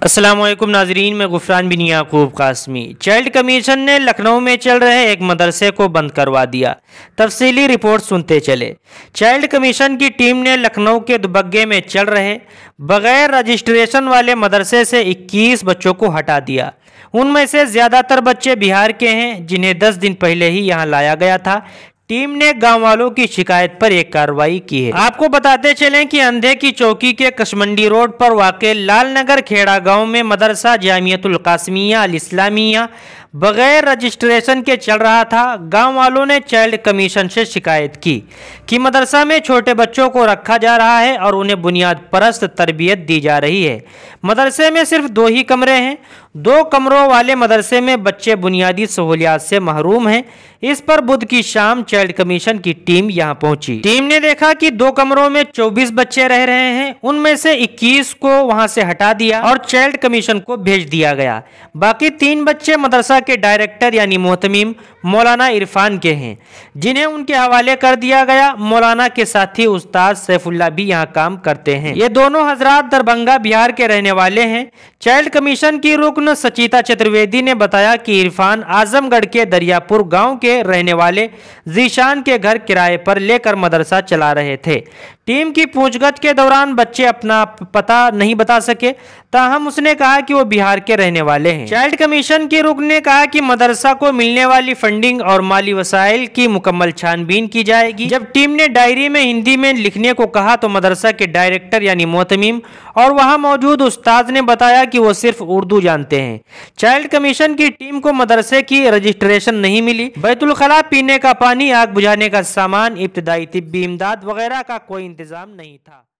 अस्सलामुअलैकुम नाजरीन, मैं गुफरान बिन याकूब कासमी। चाइल्ड कमीशन ने लखनऊ में चल रहे एक मदरसे को बंद करवा दिया। तफसीली रिपोर्ट सुनते चले। चाइल्ड कमीशन की टीम ने लखनऊ के दुबग्गे में चल रहे बगैर रजिस्ट्रेशन वाले मदरसे से 21 बच्चों को हटा दिया। उनमें से ज़्यादातर बच्चे बिहार के हैं, जिन्हें 10 दिन पहले ही यहाँ लाया गया था। टीम ने गांव वालों की शिकायत पर एक कार्रवाई की है। आपको बताते चलें कि अंधे की चौकी के कशमंडी रोड पर वाक़ लालनगर खेड़ा गांव में मदरसा जामियतुल कासमिया अल इस्लामिया बगैर रजिस्ट्रेशन के चल रहा था। गांव वालों ने चाइल्ड कमीशन से शिकायत की कि मदरसा में छोटे बच्चों को रखा जा रहा है और उन्हें बुनियाद परस्त तरबियत दी जा रही है। मदरसे में सिर्फ 2 ही कमरे हैं। 2 कमरों वाले मदरसे में बच्चे बुनियादी सहूलियात से महरूम हैं। इस पर बुध की शाम चाइल्ड कमीशन की टीम यहां पहुंची। टीम ने देखा कि 2 कमरों में 24 बच्चे रह रहे हैं। उनमें से 21 को वहां से हटा दिया और चाइल्ड कमीशन को भेज दिया गया। बाकी 3 बच्चे मदरसा के डायरेक्टर यानी मोहतमीम मौलाना इरफान के हैं, जिन्हें उनके हवाले कर दिया गया। मौलाना के साथी उस्ताद सैफुल्लाह भी यहाँ काम करते हैं। ये दोनों हजरात दरभंगा बिहार के रहने वाले हैं। चाइल्ड कमीशन की रुकन सचिता चतुर्वेदी ने बताया कि इरफान आजमगढ़ के दरियापुर गांव के रहने वाले जीशान के घर किराए पर लेकर मदरसा चला रहे थे। टीम की पूछगछ के दौरान बच्चे अपना पता नहीं बता सके, ताहम उसने कहा कि वो बिहार के रहने वाले हैं। चाइल्ड कमीशन की रुकन ने कहा कि मदरसा को मिलने वाली फंडिंग और माली वसाइल की मुकम्मल छानबीन की जाएगी। जब टीम ने डायरी में हिंदी में लिखने को कहा तो मदरसा के डायरेक्टर यानी मोहतमीम और वहां मौजूद उस्ताद ने बताया कि वो सिर्फ उर्दू जानते हैं। चाइल्ड कमीशन की टीम को मदरसे की रजिस्ट्रेशन नहीं मिली। बैतुल खला, पीने का पानी, आग बुझाने का सामान, इब्तदाई तिब्बी इमदाद वगैरह का कोई इंतजाम नहीं था।